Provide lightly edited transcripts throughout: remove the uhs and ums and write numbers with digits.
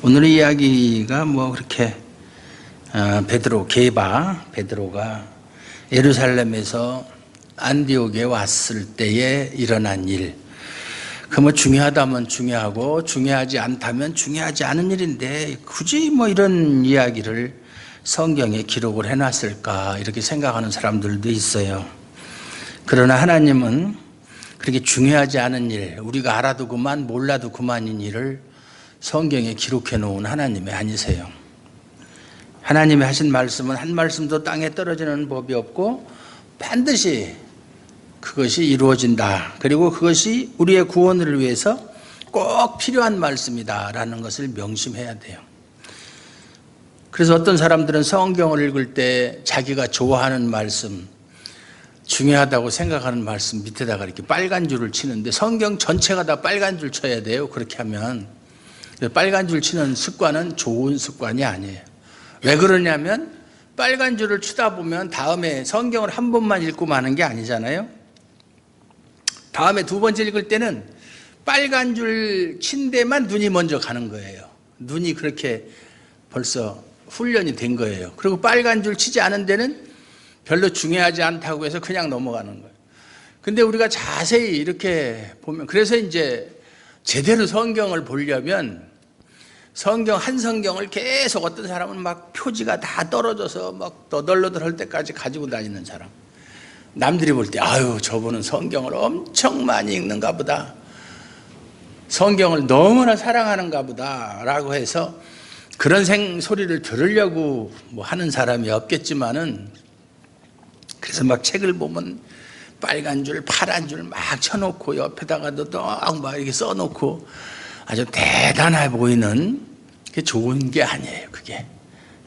오늘의 이야기가 뭐 그렇게 베드로가 예루살렘에서 안디옥에 왔을 때에 일어난 일, 그 뭐 중요하다면 중요하고 중요하지 않다면 중요하지 않은 일인데 굳이 뭐 이런 이야기를 성경에 기록을 해놨을까 이렇게 생각하는 사람들도 있어요. 그러나 하나님은 그렇게 중요하지 않은 일, 우리가 알아도 그만 몰라도 그만인 일을 성경에 기록해 놓은 하나님이 아니세요. 하나님이 하신 말씀은 한 말씀도 땅에 떨어지는 법이 없고 반드시 그것이 이루어진다. 그리고 그것이 우리의 구원을 위해서 꼭 필요한 말씀이다라는 것을 명심해야 돼요. 그래서 어떤 사람들은 성경을 읽을 때 자기가 좋아하는 말씀, 중요하다고 생각하는 말씀 밑에다가 이렇게 빨간 줄을 치는데 성경 전체가 다 빨간 줄 쳐야 돼요. 그렇게 하면 빨간 줄 치는 습관은 좋은 습관이 아니에요. 왜 그러냐면 빨간 줄을 치다 보면 다음에 성경을 한 번만 읽고 마는 게 아니잖아요. 다음에 두 번째 읽을 때는 빨간 줄 친 데만 눈이 먼저 가는 거예요. 눈이 그렇게 벌써 훈련이 된 거예요. 그리고 빨간 줄 치지 않은 데는 별로 중요하지 않다고 해서 그냥 넘어가는 거예요. 근데 우리가 자세히 이렇게 보면, 그래서 이제 제대로 성경을 보려면 성경 한 성경을 계속 어떤 사람은 막 표지가 다 떨어져서 막 너덜너덜할 때까지 가지고 다니는 사람, 남들이 볼 때 아유 저분은 성경을 엄청 많이 읽는가 보다, 성경을 너무나 사랑하는가 보다 라고 해서 그런 소리를 들으려고 뭐 하는 사람이 없겠지만은, 그래서 막 책을 보면 빨간 줄 파란 줄 막 쳐놓고 옆에다가도 막 이렇게 써놓고 아주 대단해 보이는 게 좋은 게 아니에요. 그게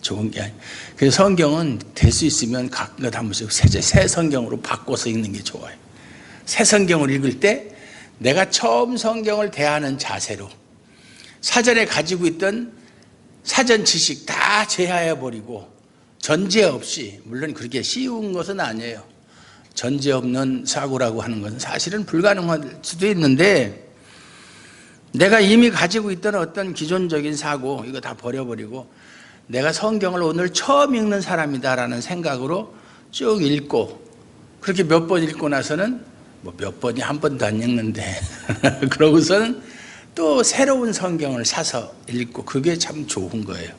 좋은 게 아니에요. 그래서 성경은 될 수 있으면 가끔 한 번씩 새 성경으로 바꿔서 읽는 게 좋아요. 새 성경을 읽을 때 내가 처음 성경을 대하는 자세로 사전에 가지고 있던 사전 지식 다 제하해버리고 전제 없이, 물론 그렇게 쉬운 것은 아니에요. 전제 없는 사고라고 하는 것은 사실은 불가능할 수도 있는데, 내가 이미 가지고 있던 어떤 기존적인 사고 이거 다 버려버리고 내가 성경을 오늘 처음 읽는 사람이다라는 생각으로 쭉 읽고, 그렇게 몇 번 읽고 나서는 뭐 몇 번이 한 번도 안 읽는데 그러고서는 또 새로운 성경을 사서 읽고, 그게 참 좋은 거예요.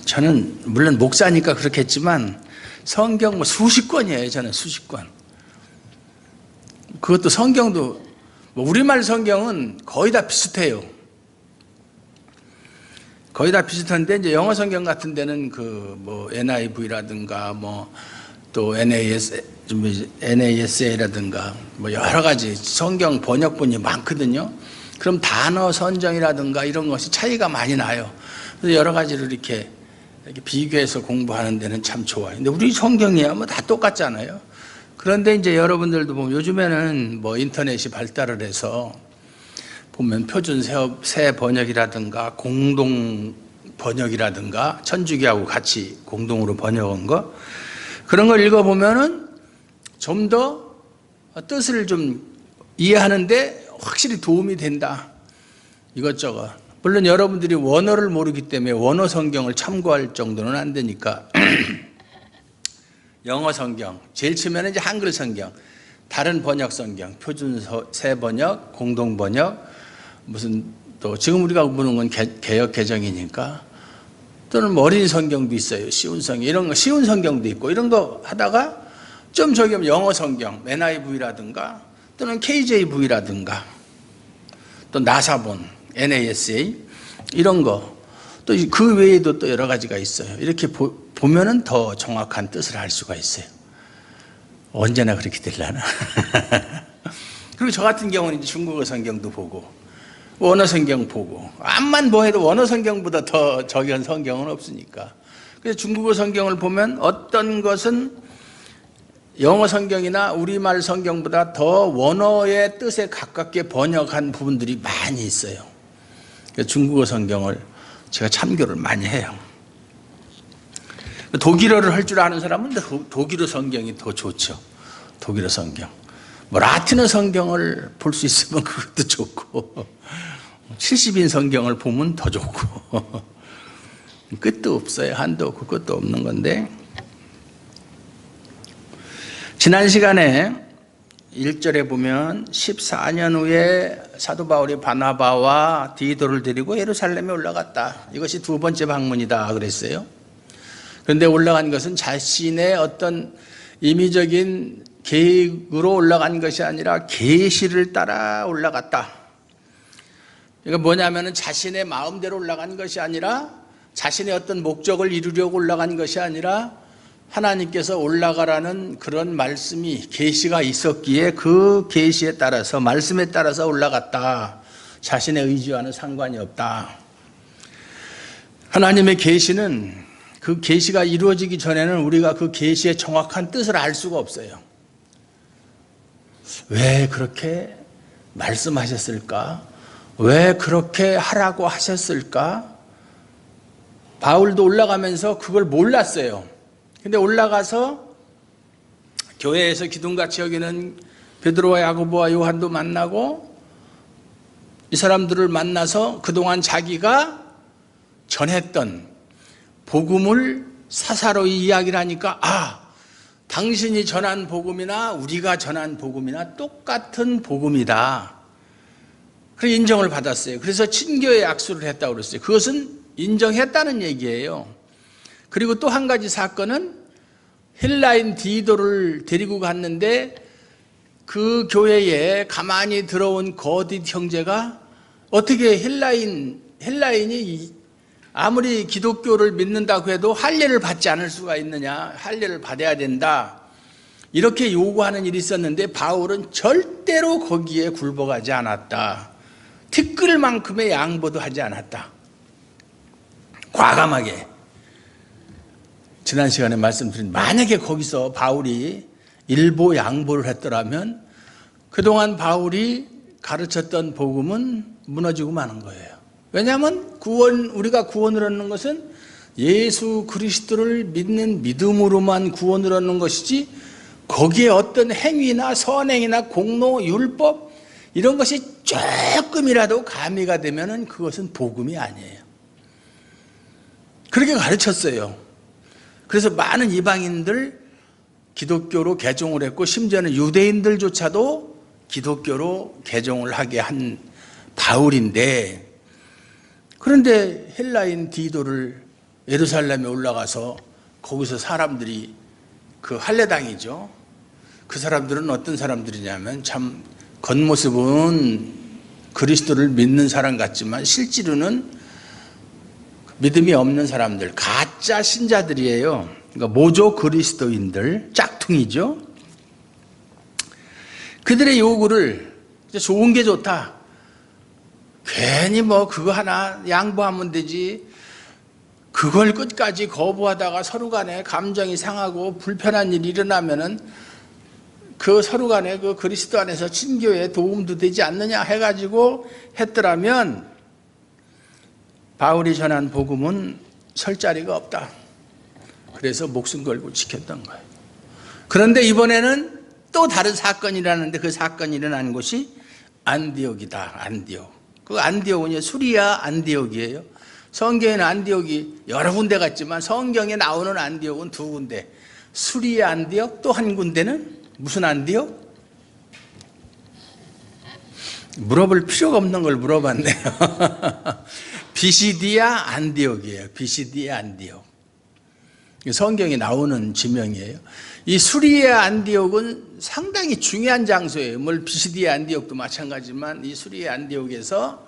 저는 물론 목사니까 그렇겠지만 성경 뭐 수십 권이에요. 저는 수십 권. 그것도 성경도 뭐 우리말 성경은 거의 다 비슷해요. 거의 다 비슷한데 이제 영어 성경 같은 데는 그 뭐 NIV라든가 뭐 또 NASA라든가 뭐 여러 가지 성경 번역본이 많거든요. 그럼 단어 선정이라든가 이런 것이 차이가 많이 나요. 그래서 여러 가지를 이렇게 비교해서 공부하는 데는 참 좋아요. 근데 우리 성경이야 뭐 다 똑같잖아요. 그런데 이제 여러분들도 보면 요즘에는 뭐 인터넷이 발달을 해서 보면 표준 새 번역이라든가 공동 번역이라든가 천주교하고 같이 공동으로 번역한 거, 그런 걸 읽어보면은 좀 더 뜻을 좀 이해하는데 확실히 도움이 된다. 이것저것. 물론 여러분들이 원어를 모르기 때문에 원어 성경을 참고할 정도는 안 되니까 영어 성경, 제일 처음에는 이제 한글 성경, 다른 번역 성경, 표준 새 번역, 공동 번역, 무슨 또 지금 우리가 보는 건 개역 개정이니까, 또는 뭐 어린 성경도 있어요. 쉬운 성경, 이런 거 쉬운 성경도 있고, 이런 거 하다가 좀 저기 영어 성경, NIV라든가 또는 KJV라든가 또 나사본, NASA 이런 거, 또 그 외에도 또 여러 가지가 있어요. 이렇게 보면은 더 정확한 뜻을 알 수가 있어요. 언제나 그렇게 되려나? 그리고 저 같은 경우는 이제 중국어 성경도 보고 원어 성경 보고, 암만 뭐 해도 원어 성경보다 더 저기한 성경은 없으니까. 그래서 중국어 성경을 보면 어떤 것은 영어 성경이나 우리말 성경보다 더 원어의 뜻에 가깝게 번역한 부분들이 많이 있어요. 그래서 중국어 성경을 제가 참교를 많이 해요. 독일어를 할 줄 아는 사람은 독일어 성경이 더 좋죠. 독일어 성경. 뭐 라틴어 성경을 볼 수 있으면 그것도 좋고 70인 성경을 보면 더 좋고 끝도 없어요. 한도 없고 끝도 없는 건데, 지난 시간에 1절에 보면 14년 후에 사도 바울이 바나바와 디도를 데리고 예루살렘에 올라갔다. 이것이 두 번째 방문이다 그랬어요. 그런데 올라간 것은 자신의 어떤 임의적인 계획으로 올라간 것이 아니라 계시를 따라 올라갔다. 이거 뭐냐면은 자신의 마음대로 올라간 것이 아니라, 자신의 어떤 목적을 이루려고 올라간 것이 아니라 하나님께서 올라가라는 그런 말씀이, 계시가 있었기에 그 계시에 따라서, 말씀에 따라서 올라갔다. 자신의 의지와는 상관이 없다. 하나님의 계시는, 그 계시가 이루어지기 전에는 우리가 그 계시의 정확한 뜻을 알 수가 없어요. 왜 그렇게 말씀하셨을까? 왜 그렇게 하라고 하셨을까? 바울도 올라가면서 그걸 몰랐어요. 근데 올라가서 교회에서 기둥같이 여기는 베드로와 야고보와 요한도 만나고, 이 사람들을 만나서 그동안 자기가 전했던 복음을 사사로이 이야기를 하니까, 당신이 전한 복음이나 우리가 전한 복음이나 똑같은 복음이다. 그래서 인정을 받았어요. 그래서 친교의 약수를 했다고 그랬어요. 그것은 인정했다는 얘기예요. 그리고 또 한 가지 사건은 헬라인 디도를 데리고 갔는데, 그 교회에 가만히 들어온 거짓 형제가 어떻게 헬라인이 아무리 기독교를 믿는다고 해도 할례를 받지 않을 수가 있느냐, 할례를 받아야 된다, 이렇게 요구하는 일이 있었는데 바울은 절대로 거기에 굴복하지 않았다. 티끌만큼의 양보도 하지 않았다. 과감하게. 지난 시간에 말씀드린, 만약에 거기서 바울이 일보 양보를 했더라면 그동안 바울이 가르쳤던 복음은 무너지고 마는 거예요. 왜냐하면 우리가 구원을 얻는 것은 예수 그리스도를 믿는 믿음으로만 구원을 얻는 것이지, 거기에 어떤 행위나 선행이나 공로, 율법 이런 것이 조금이라도 가미가 되면은 그것은 복음이 아니에요. 그렇게 가르쳤어요. 그래서 많은 이방인들 기독교로 개종을 했고, 심지어는 유대인들조차도 기독교로 개종을 하게 한 바울인데, 그런데 헬라인 디도를 예루살렘에 올라가서 거기서 사람들이, 그 할례당이죠. 그 사람들은 어떤 사람들이냐면, 참 겉모습은 그리스도를 믿는 사람 같지만 실제로는 믿음이 없는 사람들, 가짜 신자들이에요. 그러니까 모조 그리스도인들, 짝퉁이죠. 그들의 요구를, 좋은 게 좋다, 괜히 그거 하나 양보하면 되지, 그걸 끝까지 거부하다가 서로 간에 감정이 상하고 불편한 일이 일어나면은 그 서로 간에 그 그리스도 안에서 친교에 도움도 되지 않느냐 해가지고 했더라면, 바울이 전한 복음은 설 자리가 없다. 그래서 목숨 걸고 지켰던 거예요. 그런데 이번에는 또 다른 사건이 일어나는데, 그 사건이 일어난 곳이 안디옥이다. 안디옥. 그 안디옥은 수리아 안디옥이에요. 성경에는 안디옥이 여러 군데 갔지만 성경에 나오는 안디옥은 두 군데. 수리아 안디옥, 또 한 군데는 무슨 안디옥? 물어볼 필요가 없는 걸 물어봤네요. 비시디아 안디옥이에요. 비시디아 안디옥. 성경에 나오는 지명이에요. 이 수리아 안디옥은 상당히 중요한 장소예요. 비시디아 안디옥도 마찬가지지만 이 수리아 안디옥에서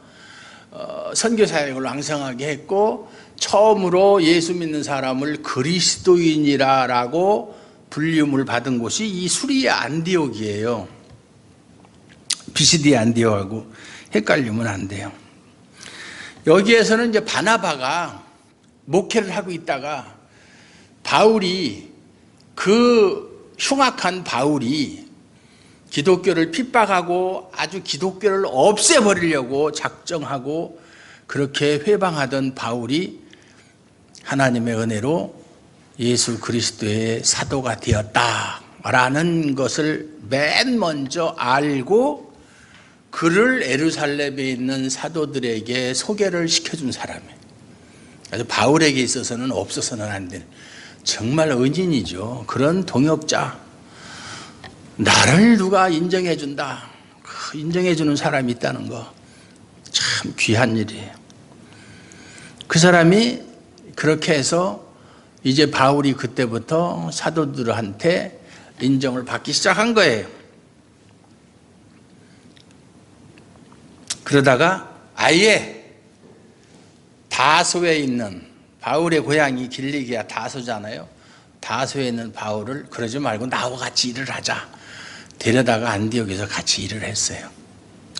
선교 사역을 왕성하게 했고, 처음으로 예수 믿는 사람을 그리스도인이라고 불림을 받은 곳이 이 수리아 안디옥이에요. 비시디아 안디옥하고 헷갈리면 안 돼요. 여기에서는 이제 바나바가 목회를 하고 있다가, 바울이, 그 흉악한 바울이 기독교를 핍박하고 아주 기독교를 없애버리려고 작정하고 그렇게 회방하던 바울이 하나님의 은혜로 예수 그리스도의 사도가 되었다라는 것을 맨 먼저 알고 그를 예루살렘에 있는 사도들에게 소개를 시켜준 사람이에요. 그래서 바울에게 있어서는 없어서는 안 되는 정말 은인이죠. 그런 동역자, 나를 누가 인정해 준다, 인정해 주는 사람이 있다는 거 참 귀한 일이에요. 그 사람이 그렇게 해서 이제 바울이 그때부터 사도들한테 인정을 받기 시작한 거예요. 그러다가 아예 다소에 있는, 바울의 고향이 길리기아 다소잖아요. 다소에 있는 바울을 그러지 말고 나와 같이 일을 하자, 데려다가 안디옥에서 같이 일을 했어요.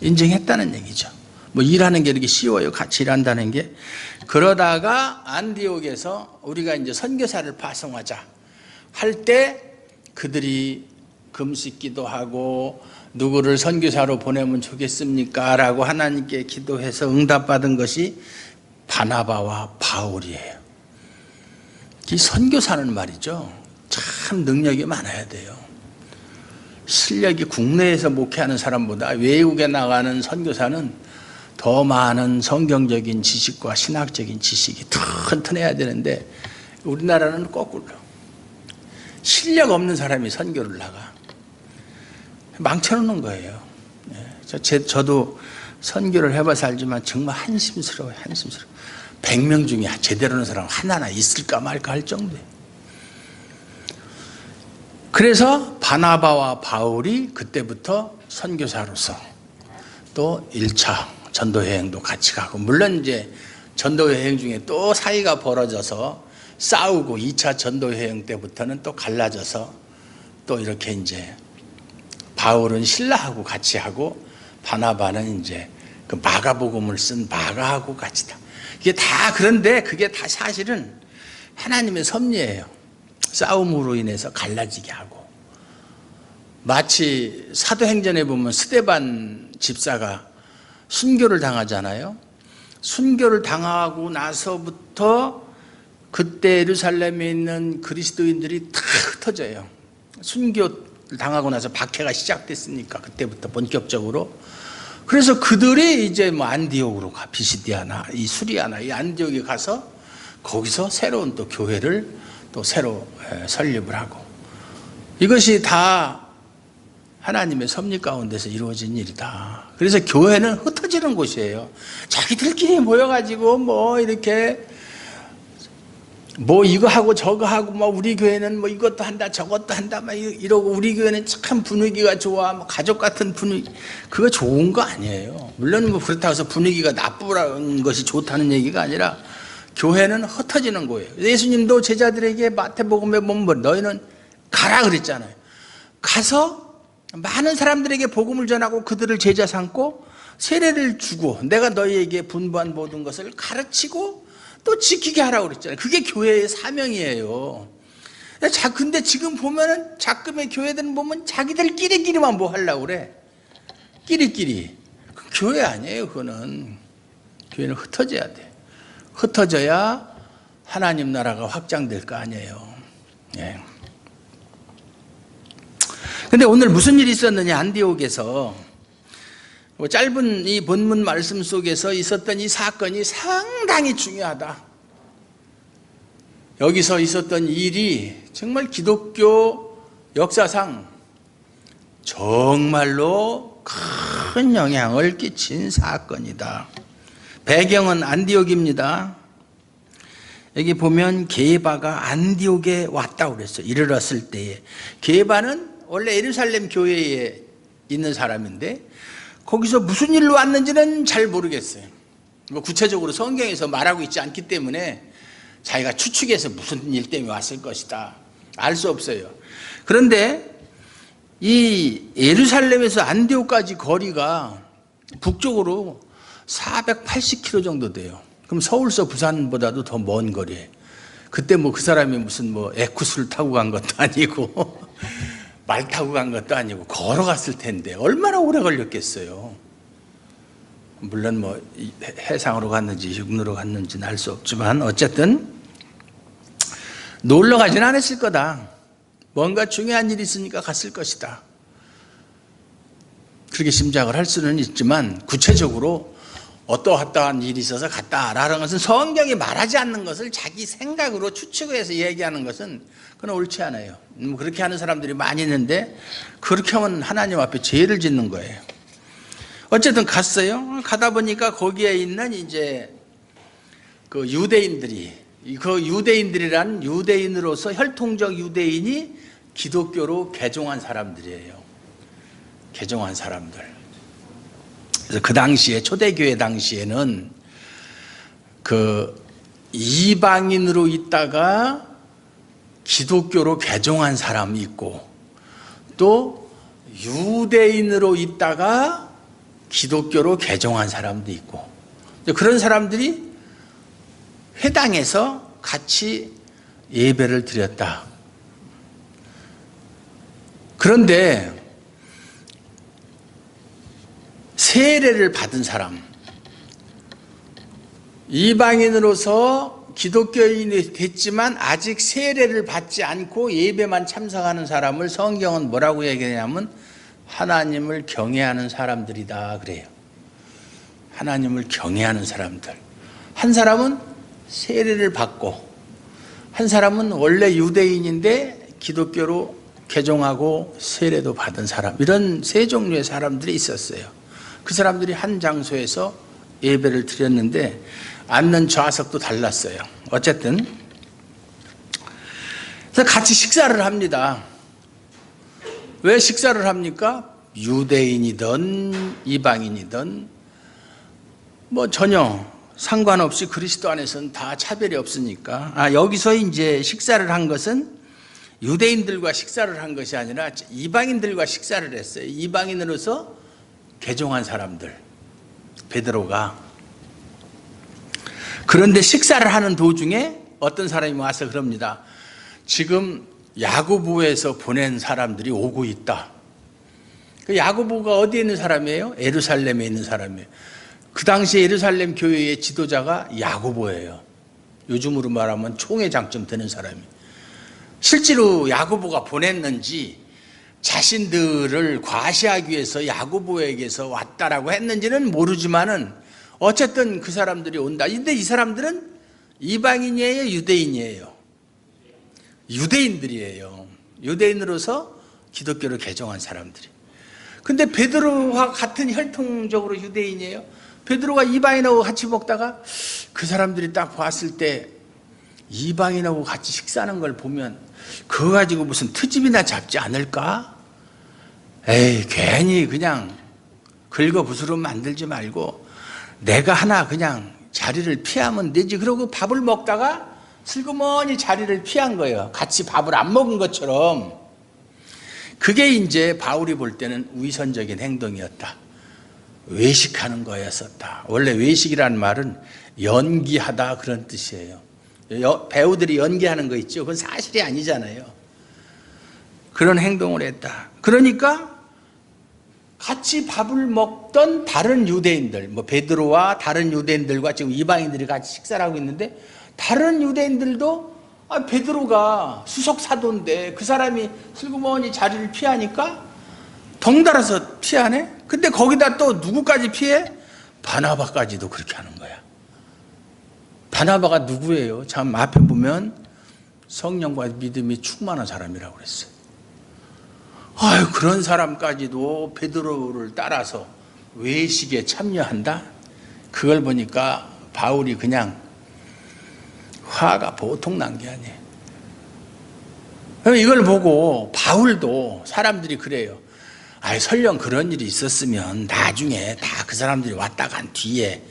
인정했다는 얘기죠. 뭐 일하는 게 이렇게 쉬워요, 같이 일한다는 게. 그러다가 안디옥에서 우리가 이제 선교사를 파송하자 할 때 그들이 금식기도 하고 누구를 선교사로 보내면 좋겠습니까? 라고 하나님께 기도해서 응답받은 것이 바나바와 바울이에요. 이 선교사는 말이죠, 참 능력이 많아야 돼요. 실력이 국내에서 목회하는 사람보다 외국에 나가는 선교사는 더 많은 성경적인 지식과 신학적인 지식이 튼튼해야 되는데 우리나라는 거꾸로 실력 없는 사람이 선교를 나가 망쳐놓는 거예요. 저도 선교를 해봐서 알지만 정말 한심스러워요. 한심스러워. 100명 중에 제대로 하는 사람 하나나 있을까 말까 할 정도예요. 그래서 바나바와 바울이 그때부터 선교사로서 또 1차 전도여행도 같이 가고, 물론 이제 전도여행 중에 또 사이가 벌어져서 싸우고 2차 전도여행 때부터는 또 갈라져서 또 이렇게 이제 바울은 신라하고 같이 하고 바나바는 이제 그 마가복음을 쓴 마가하고 같이 다. 이게 다, 그런데 그게 다 사실은 하나님의 섭리예요. 싸움으로 인해서 갈라지게 하고. 마치 사도행전에 보면 스데반 집사가 순교를 당하잖아요. 순교를 당하고 나서부터 그때 예루살렘에 있는 그리스도인들이 다 흩어져요. 순교를 당하고 나서 박해가 시작됐으니까 그때부터 본격적으로. 그래서 그들이 이제 뭐 안디옥으로 가, 비시디아나 이 수리아나 이 안디옥에 가서 거기서 새로운 또 교회를 또 새로 설립을 하고, 이것이 다 하나님의 섭리 가운데서 이루어진 일이다. 그래서 교회는 흩어지는 곳이에요. 자기들끼리 모여가지고 뭐 이렇게 뭐 이거 하고 저거 하고 뭐 우리 교회는 뭐 이것도 한다 저것도 한다 막 이러고, 우리 교회는 참 분위기가 좋아, 뭐 가족 같은 분위기, 그거 좋은 거 아니에요. 물론 뭐 그렇다고 해서 분위기가 나쁘라는 것이 좋다는 얘기가 아니라 교회는 흩어지는 거예요. 예수님도 제자들에게 마태복음에 보면 너희는 가라 그랬잖아요. 가서 많은 사람들에게 복음을 전하고 그들을 제자 삼고 세례를 주고 내가 너희에게 분부한 모든 것을 가르치고 또 지키게 하라고 그랬잖아요. 그게 교회의 사명이에요. 근데 지금 보면은 자금의 교회들은 보면 자기들끼리만 뭐 하려고 그래. 끼리끼리. 교회 아니에요, 그거는. 교회는 흩어져야 돼. 흩어져야 하나님 나라가 확장될 거 아니에요. 예. 근데 오늘 무슨 일이 있었느냐, 안디옥에서. 짧은 이 본문 말씀 속에서 있었던 이 사건이 상당히 중요하다. 여기서 있었던 일이 정말 기독교 역사상 정말로 큰 영향을 끼친 사건이다. 배경은 안디옥입니다. 여기 보면 게바가 안디옥에 왔다고 그랬어요. 이르렀을 때에. 게바는 원래 예루살렘 교회에 있는 사람인데 거기서 무슨 일로 왔는지는 잘 모르겠어요. 뭐 구체적으로 성경에서 말하고 있지 않기 때문에 자기가 추측해서 무슨 일 때문에 왔을 것이다 알 수 없어요. 그런데 이 예루살렘에서 안디옥까지 거리가 북쪽으로 480km 정도 돼요. 그럼 서울서 부산보다도 더 먼 거리예요. 그때 뭐 그 사람이 무슨 뭐 에쿠스를 타고 간 것도 아니고 말 타고 간 것도 아니고 걸어갔을 텐데 얼마나 오래 걸렸겠어요. 물론 뭐 해상으로 갔는지 육로로 갔는지는 알 수 없지만 어쨌든 놀러 가진 않았을 거다. 뭔가 중요한 일이 있으니까 갔을 것이다. 그렇게 짐작을 할 수는 있지만 구체적으로 어떠한 일이 있어서 갔다라는 것은 성경이 말하지 않는 것을 자기 생각으로 추측해서 얘기하는 것은 그건 옳지 않아요. 그렇게 하는 사람들이 많이 있는데 그렇게 하면 하나님 앞에 죄를 짓는 거예요. 어쨌든 갔어요. 가다 보니까 거기에 있는 이제 그 유대인들이, 그 유대인들이란 유대인으로서 혈통적 유대인이 기독교로 개종한 사람들이에요. 개종한 사람들. 그래서 그 당시에, 초대교회 당시에는 그 이방인으로 있다가 기독교로 개종한 사람이 있고, 또 유대인으로 있다가 기독교로 개종한 사람도 있고, 그런 사람들이 회당에서 같이 예배를 드렸다. 그런데 세례를 받은 사람, 이방인으로서 기독교인이 됐지만 아직 세례를 받지 않고 예배만 참석하는 사람을 성경은 뭐라고 얘기하냐면 하나님을 경외하는 사람들이다 그래요. 하나님을 경외하는 사람들. 한 사람은 세례를 받고, 한 사람은 원래 유대인인데 기독교로 개종하고 세례도 받은 사람, 이런 세 종류의 사람들이 있었어요. 그 사람들이 한 장소에서 예배를 드렸는데 앉는 좌석도 달랐어요. 어쨌든 그래서 같이 식사를 합니다. 왜 식사를 합니까? 유대인이든 이방인이든 뭐 전혀 상관없이 그리스도 안에서는 다 차별이 없으니까. 여기서 이제 식사를 한 것은 유대인들과 식사를 한 것이 아니라 이방인들과 식사를 했어요. 이방인으로서 개종한 사람들, 베드로가. 그런데 식사를 하는 도중에 어떤 사람이 와서 그럽니다. 지금 야고보에서 보낸 사람들이 오고 있다. 그 야고보가 어디에 있는 사람이에요? 예루살렘에 있는 사람이에요. 그 당시 예루살렘 교회의 지도자가 야고보예요. 요즘으로 말하면 총회장쯤 되는 사람이에요. 실제로 야고보가 보냈는지 자신들을 과시하기 위해서 야고보에게서 왔다라고 했는지는 모르지만은 어쨌든 그 사람들이 온다. 근데 이 사람들은 이방인이에요, 유대인이에요? 유대인들이에요. 유대인으로서 기독교를 개종한 사람들이. 근데 베드로와 같은 혈통적으로 유대인이에요. 베드로가 이방인하고 같이 먹다가 그 사람들이 딱 봤을 때 이방인하고 같이 식사하는 걸 보면 그거 가지고 무슨 트집이나 잡지 않을까? 에이, 괜히 그냥 긁어부스럼 만들지 말고 내가 하나 그냥 자리를 피하면 되지. 그러고 밥을 먹다가 슬그머니 자리를 피한 거예요. 같이 밥을 안 먹은 것처럼. 그게 이제 바울이 볼 때는 위선적인 행동이었다. 외식하는 거였었다. 원래 외식이라는 말은 연기하다 그런 뜻이에요. 배우들이 연기하는 거 있죠. 그건 사실이 아니잖아요. 그런 행동을 했다. 그러니까 같이 밥을 먹던 다른 유대인들, 뭐 베드로와 다른 유대인들과 지금 이방인들이 같이 식사를 하고 있는데, 다른 유대인들도 베드로가 수석 사도인데 그 사람이 슬그머니 자리를 피하니까 덩달아서 피하네. 근데 거기다 또 누구까지 피해? 바나바까지도 그렇게 하는 거야. 바나바가 누구예요? 참 앞에 보면 성령과 믿음이 충만한 사람이라고 그랬어요. 그런 사람까지도 베드로를 따라서 외식에 참여한다? 그걸 보니까 바울이 그냥 화가 보통 난 게 아니에요. 그럼 이걸 보고 바울도 사람들이 그래요. 설령 그런 일이 있었으면 나중에 다 그 사람들이 왔다 간 뒤에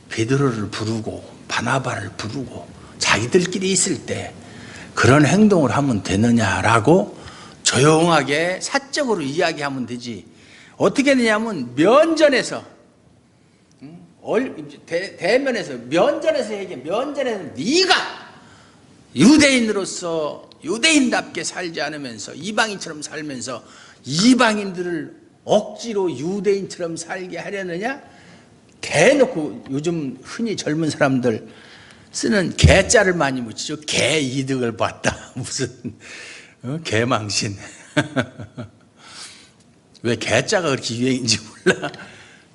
베드로를 부르고 바나바를 부르고 자기들끼리 있을 때 그런 행동을 하면 되느냐라고 조용하게 사적으로 이야기하면 되지. 어떻게 되냐면 면전에서 대면에서 면전에서 얘기해. 면전에서 네가 유대인으로서 유대인답게 살지 않으면서 이방인처럼 살면서 이방인들을 억지로 유대인처럼 살게 하려느냐? 대놓고 요즘 흔히 젊은 사람들 쓰는 개자를 많이 묻히죠. 개 이득을 봤다. 무슨 개망신. 왜 개자가 그렇게 유행인지 몰라.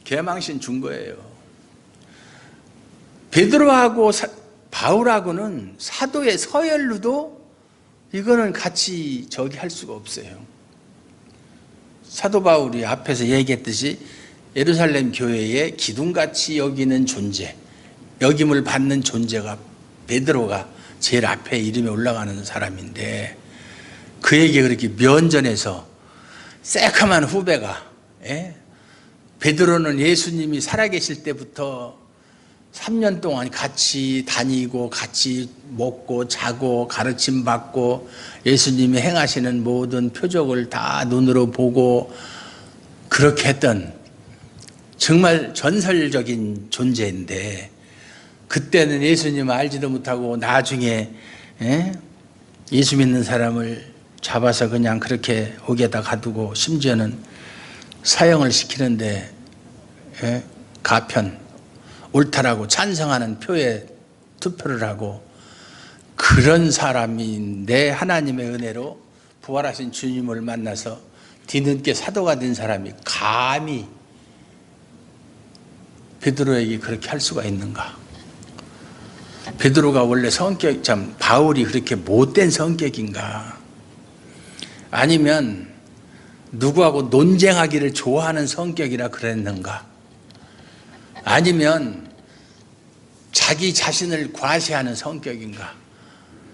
개망신 준 거예요. 베드로하고 바울하고는 사도의 서열로도 이거는 같이 저기 할 수가 없어요. 사도 바울이 앞에서 얘기했듯이 예루살렘 교회의 기둥같이 여기는 존재, 여김을 받는 존재가 베드로가 제일 앞에 이름이 올라가는 사람인데, 그에게 그렇게 면전에서 새카만 후배가, 베드로는 예수님이 살아계실 때부터 3년 동안 같이 다니고 같이 먹고 자고 가르침 받고 예수님이 행하시는 모든 표적을 다 눈으로 보고 그렇게 했던 정말 전설적인 존재인데, 그때는 예수님을 알지도 못하고 나중에 예수 믿는 사람을 잡아서 그냥 그렇게 옥에다 가두고 심지어는 사형을 시키는데 가편 옳다라고 찬성하는 표에 투표를 하고, 그런 사람인데 하나님의 은혜로 부활하신 주님을 만나서 뒤늦게 사도가 된 사람이 감히 베드로에게 그렇게 할 수가 있는가? 베드로가 원래 성격, 참 바울이 그렇게 못된 성격인가? 아니면 누구하고 논쟁하기를 좋아하는 성격이라 그랬는가? 아니면 자기 자신을 과시하는 성격인가?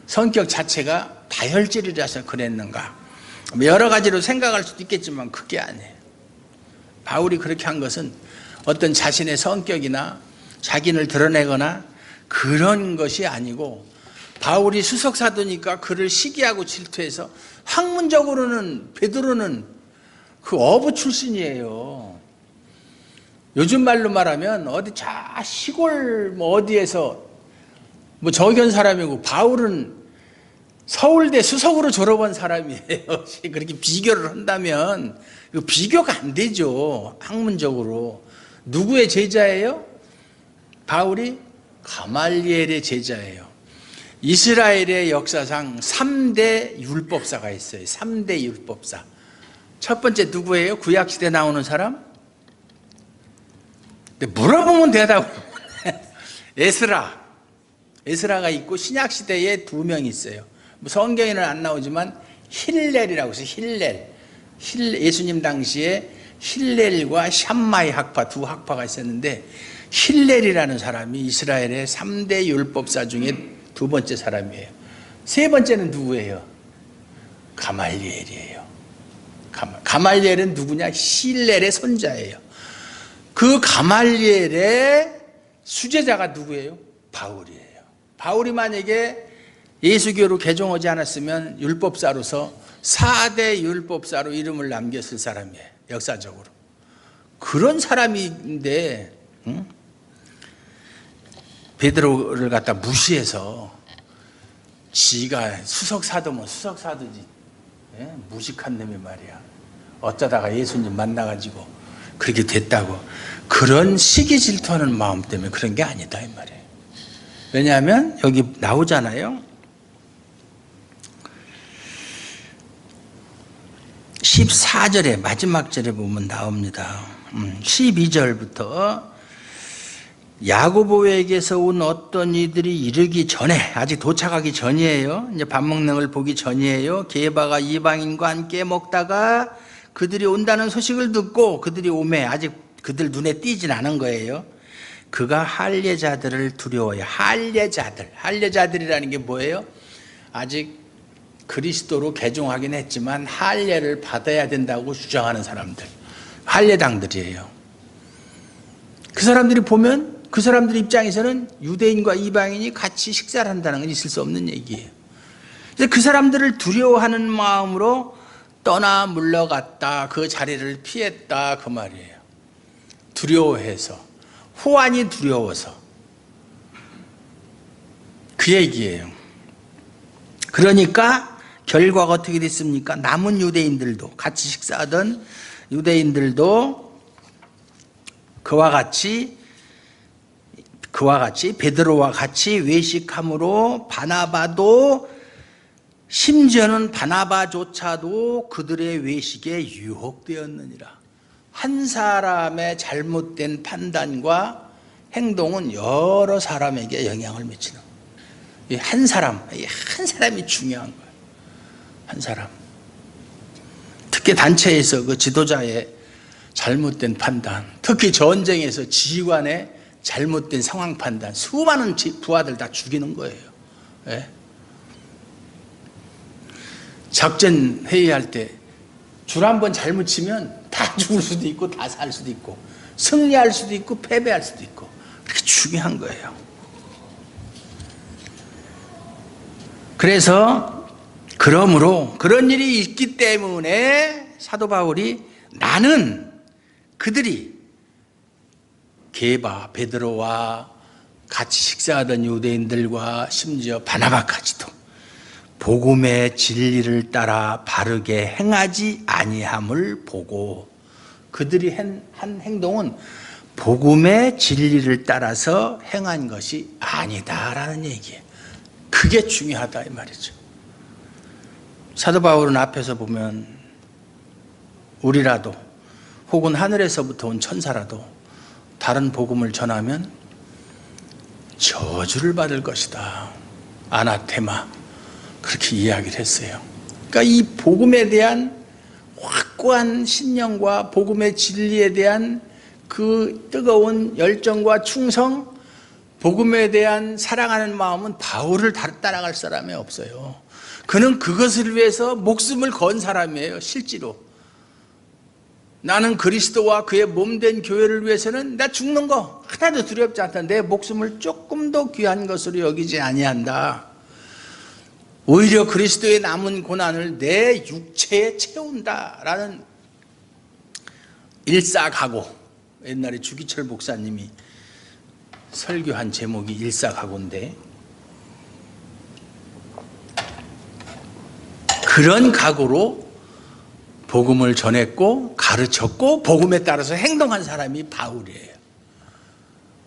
성격 자체가 다혈질이라서 그랬는가? 여러 가지로 생각할 수도 있겠지만 그게 아니에요. 바울이 그렇게 한 것은 어떤 자신의 성격이나 자기를 드러내거나 그런 것이 아니고, 바울이 수석사도니까 그를 시기하고 질투해서, 학문적으로는 베드로는 그 어부 출신이에요. 요즘 말로 말하면 어디 시골 어디에서 저견 사람이고, 바울은 서울대 수석으로 졸업한 사람이에요. 그렇게 비교를 한다면 이거 비교가 안 되죠. 학문적으로. 누구의 제자예요? 바울이 가말리엘의 제자예요. 이스라엘의 역사상 3대 율법사가 있어요. 3대 율법사. 첫 번째 누구예요? 구약시대 나오는 사람? 물어보면 대답을 에스라가 있고, 신약시대에 2명 있어요. 성경에는 안 나오지만 힐렐이라고 있어요. 예수님 당시에 힐렐과 샴마이 학파, 2 학파가 있었는데, 힐렐이라는 사람이 이스라엘의 3대 율법사 중에 2번째 사람이에요. 3번째는 누구예요? 가말리엘이에요. 가말리엘은 누구냐? 힐렐의 손자예요. 그 가말리엘의 수제자가 누구예요? 바울이에요. 바울이 만약에 예수교로 개종하지 않았으면 율법사로서 4대 율법사로 이름을 남겼을 사람이에요. 역사적으로. 그런 사람인데 베드로를 갖다 무시해서 지가 수석사도면 수석사도지, 무식한 놈이 말이야. 어쩌다가 예수님 만나가지고 그렇게 됐다고. 그런 시기 질투하는 마음 때문에 그런 게 아니다 이 말이에요. 왜냐하면 여기 나오잖아요. 14절에 마지막 절에 보면 나옵니다. 12절부터 야고보에게서 온 어떤 이들이 이르기 전에, 아직 도착하기 전이에요. 이제 밥 먹는 걸 보기 전이에요. 게바가 이방인과 함께 먹다가 그들이 온다는 소식을 듣고, 그들이 오매 아직 그들 눈에 띄진 않은 거예요. 그가 할례자들을 두려워해. 할례자들이라는 게 뭐예요? 아직 그리스도로 개종하긴 했지만 할례를 받아야 된다고 주장하는 사람들, 할례당들이에요. 그 사람들이 보면 그 사람들 입장에서는 유대인과 이방인이 같이 식사를 한다는 건 있을 수 없는 얘기예요. 그래서 그 사람들을 두려워하는 마음으로 떠나 물러갔다, 그 자리를 피했다 그 말이에요. 두려워해서, 호환이 두려워서 그 얘기예요. 그러니까 결과가 어떻게 됐습니까? 남은 유대인들도, 같이 식사하던 유대인들도 그와 같이 베드로와 같이 외식함으로 바나바도 심지어는 바나바조차도 그들의 외식에 유혹되었느니라. 한 사람의 잘못된 판단과 행동은 여러 사람에게 영향을 미치는 거예요. 한 사람이 중요한 거예요. 한 사람. 특히 단체에서 그 지도자의 잘못된 판단, 특히 전쟁에서 지휘관의 잘못된 상황 판단, 수많은 부하들 다 죽이는 거예요. 예? 작전 회의할 때 줄 한 번 잘못 치면 다 죽을 수도 있고 다 살 수도 있고 승리할 수도 있고 패배할 수도 있고 그렇게 중요한 거예요. 그러므로 그런 일이 있기 때문에 사도 바울이 나는 그들이 게바, 베드로와 같이 식사하던 유대인들과 심지어 바나바까지도 복음의 진리를 따라 바르게 행하지 아니함을 보고, 그들이 한 행동은 복음의 진리를 따라서 행한 것이 아니다라는 얘기예요. 그게 중요하다 이 말이죠. 사도 바울은 앞에서 보면 우리라도 혹은 하늘에서부터 온 천사라도 다른 복음을 전하면 저주를 받을 것이다. 아나테마. 그렇게 이야기를 했어요. 그러니까 이 복음에 대한 확고한 신념과 복음의 진리에 대한 그 뜨거운 열정과 충성, 복음에 대한 사랑하는 마음은 바울을 따라갈 사람이 없어요. 그는 그것을 위해서 목숨을 건 사람이에요. 실제로 나는 그리스도와 그의 몸된 교회를 위해서는 나 죽는 거 하나도 두렵지 않다. 내 목숨을 조금 더 귀한 것으로 여기지 아니한다. 오히려 그리스도의 남은 고난을 내 육체에 채운다라는 일사각오. 옛날에 주기철 목사님이 설교한 제목이 일사각오인데, 그런 각오로 복음을 전했고 가르쳤고 복음에 따라서 행동한 사람이 바울이에요.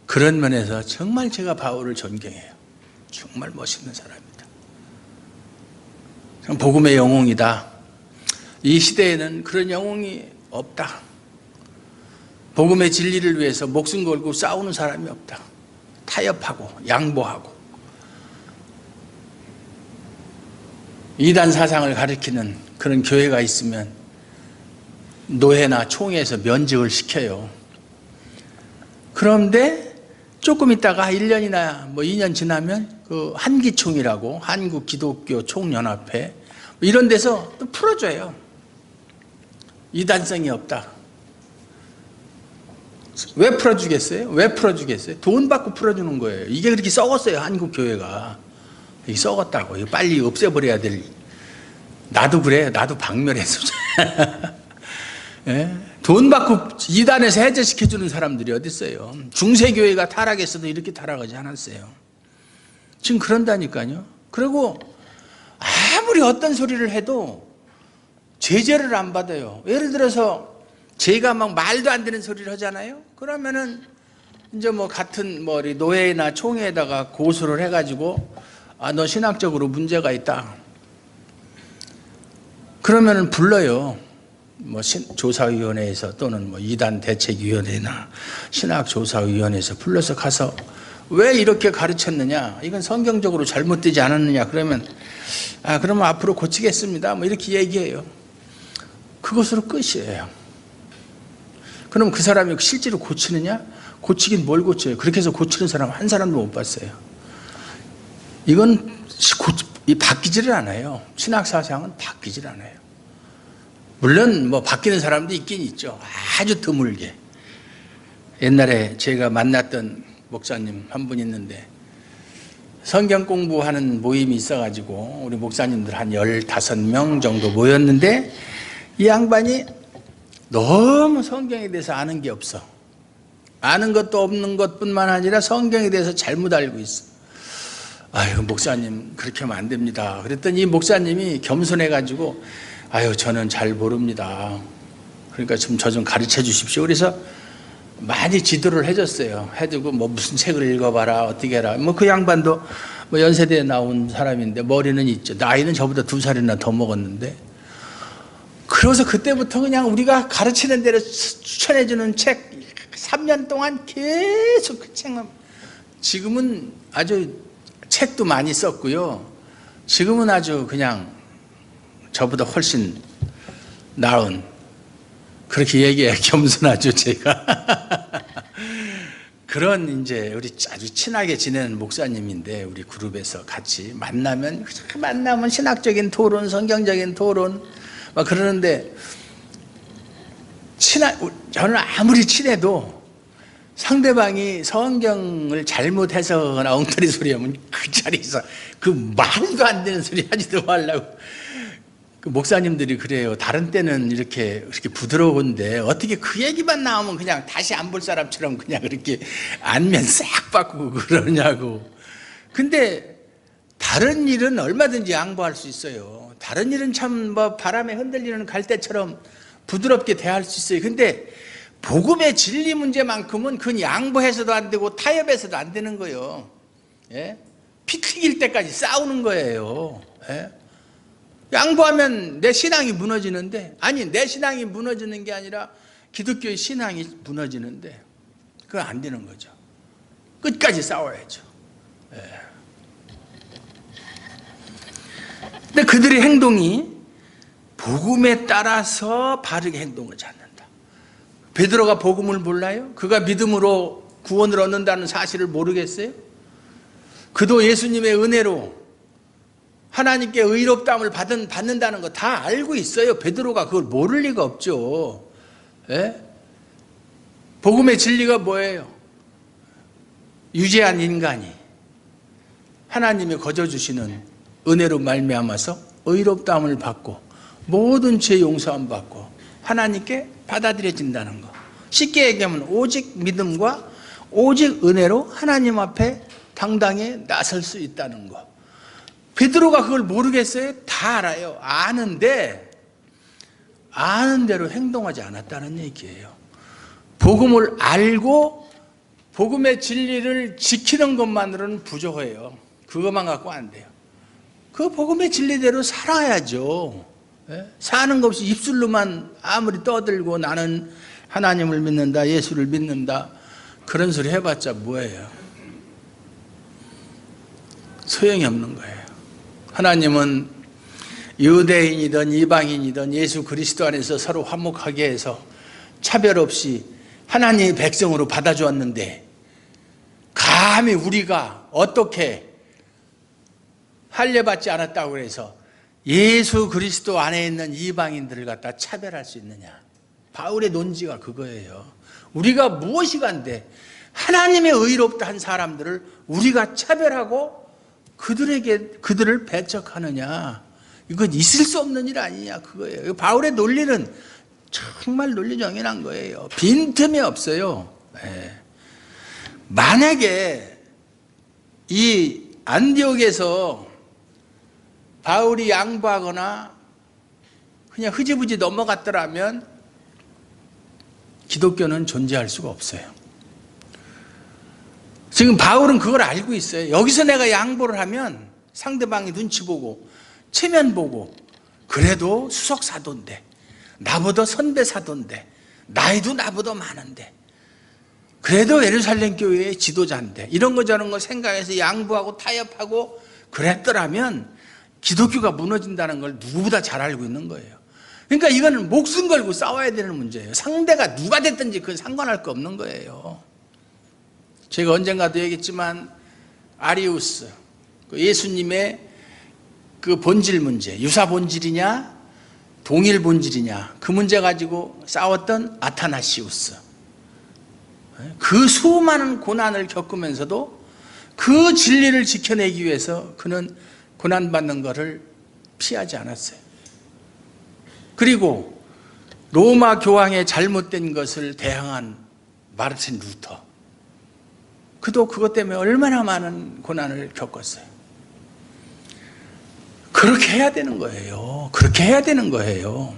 그런 면에서 정말 제가 바울을 존경해요. 정말 멋있는 사람입니다. 복음의 영웅이다. 이 시대에는 그런 영웅이 없다. 복음의 진리를 위해서 목숨 걸고 싸우는 사람이 없다. 타협하고 양보하고 이단 사상을 가리키는 그런 교회가 있으면 노회나 총회에서 면직을 시켜요. 그런데 조금 있다가 1년이나 2년 지나면 그 한기총이라고 한국 기독교 총연합회 이런 데서 또 풀어줘요. 이단성이 없다. 왜 풀어주겠어요? 왜 풀어주겠어요? 돈 받고 풀어주는 거예요. 이게 그렇게 썩었어요. 한국 교회가. 이게 썩었다고. 이거 빨리 없애버려야 될. 나도 그래. 나도 박멸했어. 예? 돈 받고 이단에서 해제시켜주는 사람들이 어디 있어요? 중세교회가 타락했어도 이렇게 타락하지 않았어요. 지금 그런다니까요. 그리고 아무리 어떤 소리를 해도 제재를 안 받아요. 예를 들어서 제가 막 말도 안 되는 소리를 하잖아요. 그러면은 이제 같은 노회나 총회에다가 고소를 해가지고 너 신학적으로 문제가 있다. 그러면은 불러요. 조사위원회에서 또는 이단 대책위원회나 신학조사위원회에서 불러서 가서 왜 이렇게 가르쳤느냐, 이건 성경적으로 잘못되지 않았느냐, 그러면 그러면 앞으로 고치겠습니다 이렇게 얘기해요. 그것으로 끝이에요. 그럼 그 사람이 실제로 고치느냐? 고치긴 뭘 고쳐요? 그렇게 해서 고치는 사람 한 사람도 못 봤어요. 이건 바뀌지를 않아요. 신학사상은 바뀌질 않아요. 물론 바뀌는 사람도 있긴 있죠. 아주 드물게. 옛날에 제가 만났던 목사님 한 분 있는데 성경 공부하는 모임이 있어가지고 우리 목사님들 한 15명 정도 모였는데 이 양반이 너무 성경에 대해서 아는 게 없어. 아는 것도 없는 것뿐만 아니라 성경에 대해서 잘못 알고 있어. 아유, 목사님 그렇게 하면 안 됩니다. 그랬더니 이 목사님이 겸손해가지고 저는 잘 모릅니다. 그러니까 저 좀 가르쳐 주십시오. 그래서 많이 지도를 해줬어요. 해주고 무슨 책을 읽어봐라, 어떻게 해라. 그 양반도 뭐 연세대에 나온 사람인데 머리는 있죠. 나이는 저보다 2살이나 더 먹었는데, 그래서 그때부터 그냥 우리가 가르치는 대로 추천해주는 책 3년 동안 계속 그 책만. 지금은 아주 책도 많이 썼고요. 지금은 아주 그냥 저보다 훨씬 나은, 그렇게 얘기해 겸손하죠 제가. 그런 이제 우리 아주 친하게 지내는 목사님인데, 우리 그룹에서 같이 만나면 신학적인 토론, 성경적인 토론 막 그러는데, 저는 아무리 친해도 상대방이 성경을 잘못 해석하거나 엉터리 소리 하면 그 자리에서 그 말도 안 되는 소리 하지도 말라고. 그 목사님들이 그래요. 다른 때는 이렇게 부드러운데 어떻게 그 얘기만 나오면 그냥 다시 안 볼 사람처럼 그냥 그렇게 안면 싹 바꾸고 그러냐고. 근데 다른 일은 얼마든지 양보할 수 있어요. 다른 일은 참 뭐 바람에 흔들리는 갈대처럼 부드럽게 대할 수 있어요. 근데 복음의 진리 문제만큼은 그건 양보해서도 안 되고 타협해서도 안 되는 거예요. 예? 피 튀길 때까지 싸우는 거예요. 예? 양보하면 내 신앙이 무너지는데, 아니 내 신앙이 무너지는 게 아니라 기독교의 신앙이 무너지는데, 그건 안 되는 거죠. 끝까지 싸워야죠. 예. 근데 그들의 행동이 복음에 따라서 바르게 행동을 찾는다. 베드로가 복음을 몰라요? 그가 믿음으로 구원을 얻는다는 사실을 모르겠어요? 그도 예수님의 은혜로 하나님께 의롭다함을 받는다는 거 다 알고 있어요. 베드로가 그걸 모를 리가 없죠. 예? 복음의 진리가 뭐예요? 유죄한 인간이 하나님이 거저 주시는 은혜로 말미암아서 의롭다함을 받고 모든 죄 용서함 받고 하나님께 받아들여진다는 거. 쉽게 얘기하면 오직 믿음과 오직 은혜로 하나님 앞에 당당히 나설 수 있다는 거. 베드로가 그걸 모르겠어요? 다 알아요. 아는데 아는 대로 행동하지 않았다는 얘기예요. 복음을 알고 복음의 진리를 지키는 것만으로는 부족해요. 그것만 갖고 안 돼요. 그 복음의 진리대로 살아야죠. 사는 것 없이 입술로만 아무리 떠들고 나는 하나님을 믿는다, 예수를 믿는다, 그런 소리 해봤자 뭐예요? 소용이 없는 거예요. 하나님은 유대인이든 이방인이든 예수 그리스도 안에서 서로 화목하게 해서 차별 없이 하나님의 백성으로 받아주었는데, 감히 우리가 어떻게 할례받지 않았다고 해서 예수 그리스도 안에 있는 이방인들을 갖다 차별할 수 있느냐. 바울의 논지가 그거예요. 우리가 무엇이 간데 하나님의 의롭다 한 사람들을 우리가 차별하고 그들을 배척하느냐. 이건 있을 수 없는 일 아니냐, 그거예요. 바울의 논리는 정말 논리정연한 거예요. 빈틈이 없어요. 네. 만약에 이 안디옥에서 바울이 양보하거나 그냥 흐지부지 넘어갔더라면 기독교는 존재할 수가 없어요. 지금 바울은 그걸 알고 있어요. 여기서 내가 양보를 하면 상대방이 눈치 보고 체면 보고, 그래도 수석 사도인데, 나보다 선배 사도인데, 나이도 나보다 많은데, 그래도 예루살렘 교회의 지도자인데, 이런 거 저런 거 생각해서 양보하고 타협하고 그랬더라면 기독교가 무너진다는 걸 누구보다 잘 알고 있는 거예요. 그러니까 이거는 목숨 걸고 싸워야 되는 문제예요. 상대가 누가 됐든지 그건 상관할 거 없는 거예요. 제가 언젠가도 얘기했지만 아리우스, 예수님의 그 본질 문제, 유사 본질이냐 동일 본질이냐, 그 문제 가지고 싸웠던 아타나시우스, 그 수많은 고난을 겪으면서도 그 진리를 지켜내기 위해서 그는 고난받는 것을 피하지 않았어요. 그리고 로마 교황의 잘못된 것을 대항한 마르틴 루터, 그도 그것 때문에 얼마나 많은 고난을 겪었어요. 그렇게 해야 되는 거예요. 그렇게 해야 되는 거예요.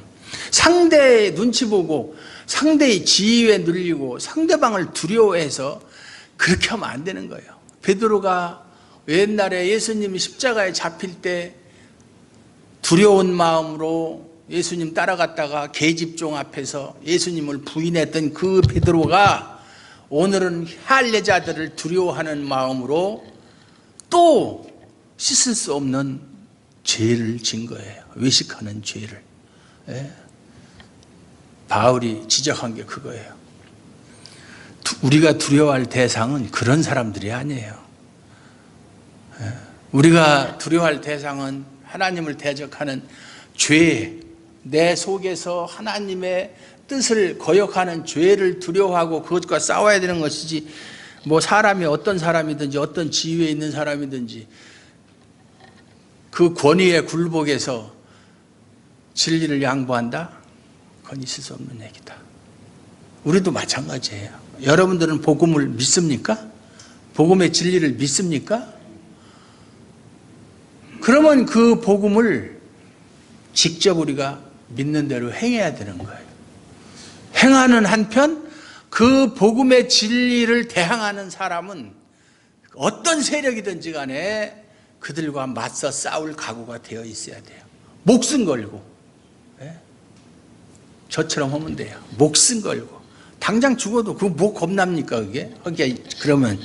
상대의 눈치 보고 상대의 지위에 눌리고 상대방을 두려워해서 그렇게 하면 안 되는 거예요. 베드로가 옛날에 예수님이 십자가에 잡힐 때 두려운 마음으로 예수님 따라갔다가 계집종 앞에서 예수님을 부인했던 그 베드로가 오늘은 할례자들을 두려워하는 마음으로 또 씻을 수 없는 죄를 진 거예요. 외식하는 죄를. 예? 바울이 지적한 게 그거예요. 우리가 두려워할 대상은 그런 사람들이 아니에요. 예? 우리가 두려워할 대상은 하나님을 대적하는 죄, 내 속에서 하나님의 뜻을 거역하는 죄를 두려워하고 그것과 싸워야 되는 것이지, 뭐 사람이 어떤 사람이든지 어떤 지위에 있는 사람이든지 그 권위에 굴복해서 진리를 양보한다? 그건 있을 수 없는 얘기다. 우리도 마찬가지예요. 여러분들은 복음을 믿습니까? 복음의 진리를 믿습니까? 그러면 그 복음을 직접 우리가 믿는 대로 행해야 되는 거예요. 행하는 한편 그 복음의 진리를 대항하는 사람은 어떤 세력이든지 간에 그들과 맞서 싸울 각오가 되어 있어야 돼요. 목숨 걸고. 예? 저처럼 하면 돼요. 목숨 걸고. 당장 죽어도 그거 뭐 겁납니까 그게? 그러면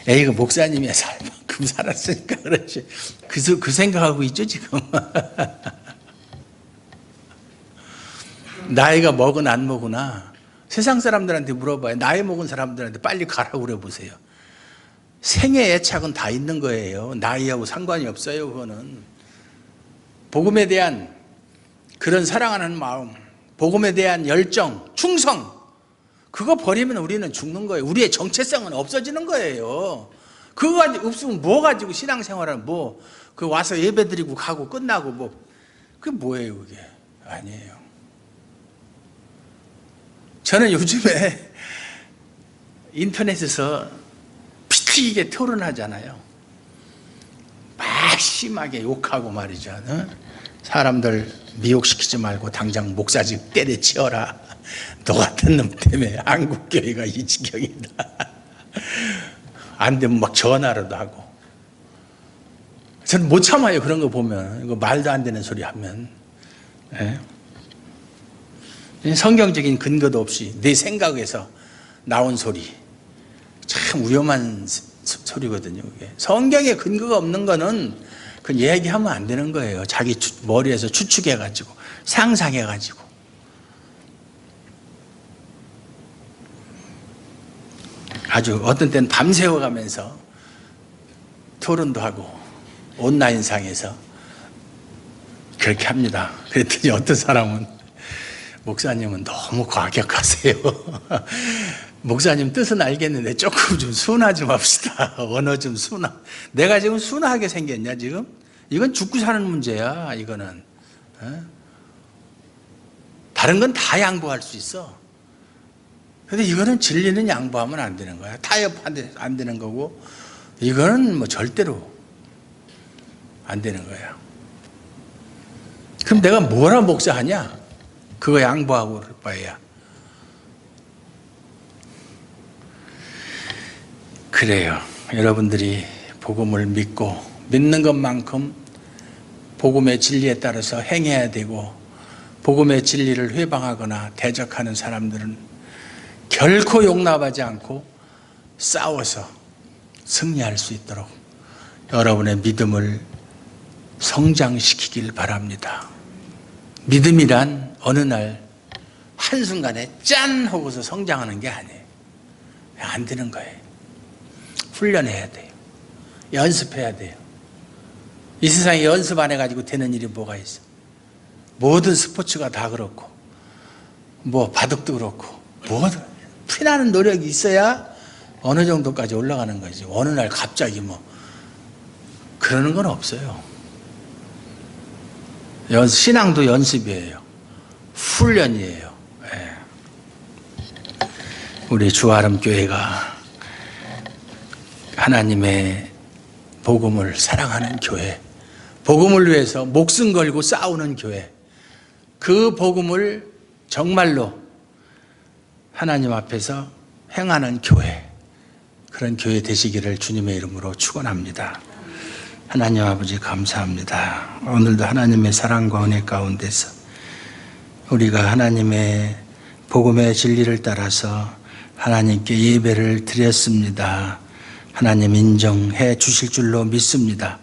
에이 그 목사님이야 살 만큼 살았으니까 그렇지. 그 생각하고 있죠 지금. 나이가 먹은 안 먹으나 세상 사람들한테 물어봐요. 나이 먹은 사람들한테 빨리 가라고 그래 보세요. 생애 애착은 다 있는 거예요. 나이하고 상관이 없어요. 그거는 복음에 대한 그런 사랑하는 마음, 복음에 대한 열정, 충성, 그거 버리면 우리는 죽는 거예요. 우리의 정체성은 없어지는 거예요. 그거 없으면 뭐 가지고 신앙생활을 그 와서 예배드리고 가고 끝나고 그게 뭐예요 그게? 아니에요. 저는 요즘에 인터넷에서 피 튀기게 토론하잖아요. 막 심하게 욕하고 말이죠. 사람들 미혹시키지 말고 당장 목사직 때려치워라. 너 같은 놈 때문에 한국교회가 이 지경이다. 안 되면 막 전화라도 하고. 저는 못 참아요. 그런 거 보면. 이거 말도 안 되는 소리 하면. 예? 성경적인 근거도 없이 내 생각에서 나온 소리. 참 위험한 소리거든요. 그게. 성경에 근거가 없는 거는 그건 얘기하면 안 되는 거예요. 자기 머리에서 추측해가지고 상상해가지고. 아주 어떤 때는 밤새워가면서 토론도 하고 온라인상에서 그렇게 합니다. 그랬더니 어떤 사람은 목사님은 너무 과격하세요. 목사님 뜻은 알겠는데 조금 좀 순화 좀 합시다. 언어 좀 순화. 내가 지금 순화하게 생겼냐 지금? 이건 죽고 사는 문제야 이거는. 다른 건 다 양보할 수 있어. 근데 이거는 진리는 양보하면 안 되는 거야. 타협 안 되는 거고 이거는 뭐 절대로 안 되는 거야. 그럼 내가 뭐라 목사하냐? 그거 양보하고 그럴 바에야. 그래요. 여러분들이 복음을 믿고 믿는 것만큼 복음의 진리에 따라서 행해야 되고 복음의 진리를 회방하거나 대적하는 사람들은 결코 용납하지 않고 싸워서 승리할 수 있도록 여러분의 믿음을 성장시키길 바랍니다. 믿음이란 어느 날 한순간에 짠 하고서 성장하는 게 아니에요. 안 되는 거예요. 훈련해야 돼요. 연습해야 돼요. 이 세상에 연습 안 해가지고 되는 일이 뭐가 있어? 모든 스포츠가 다 그렇고 바둑도 그렇고 피나는 노력이 있어야 어느 정도까지 올라가는 거지. 어느 날 갑자기 그러는 건 없어요. 신앙도 연습이에요. 훈련이에요. 네. 우리 주아름교회가 하나님의 복음을 사랑하는 교회, 복음을 위해서 목숨 걸고 싸우는 교회, 그 복음을 정말로 하나님 앞에서 행하는 교회, 그런 교회 되시기를 주님의 이름으로 축원합니다. 하나님 아버지 감사합니다. 오늘도 하나님의 사랑과 은혜 가운데서 우리가 하나님의 복음의 진리를 따라서 하나님께 예배를 드렸습니다. 하나님 인정해 주실 줄로 믿습니다.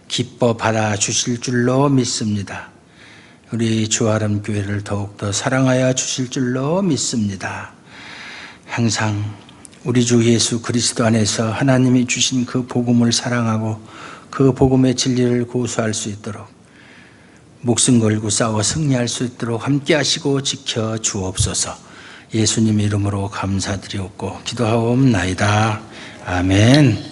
기뻐 받아 주실 줄로 믿습니다. 우리 주아름 교회를 더욱더 사랑하여 주실 줄로 믿습니다. 항상 우리 주 예수 그리스도 안에서 하나님이 주신 그 복음을 사랑하고 그 복음의 진리를 고수할 수 있도록 목숨 걸고 싸워 승리할 수 있도록 함께 하시고 지켜 주옵소서. 예수님 이름으로 감사드리옵고 기도하옵나이다. 아멘.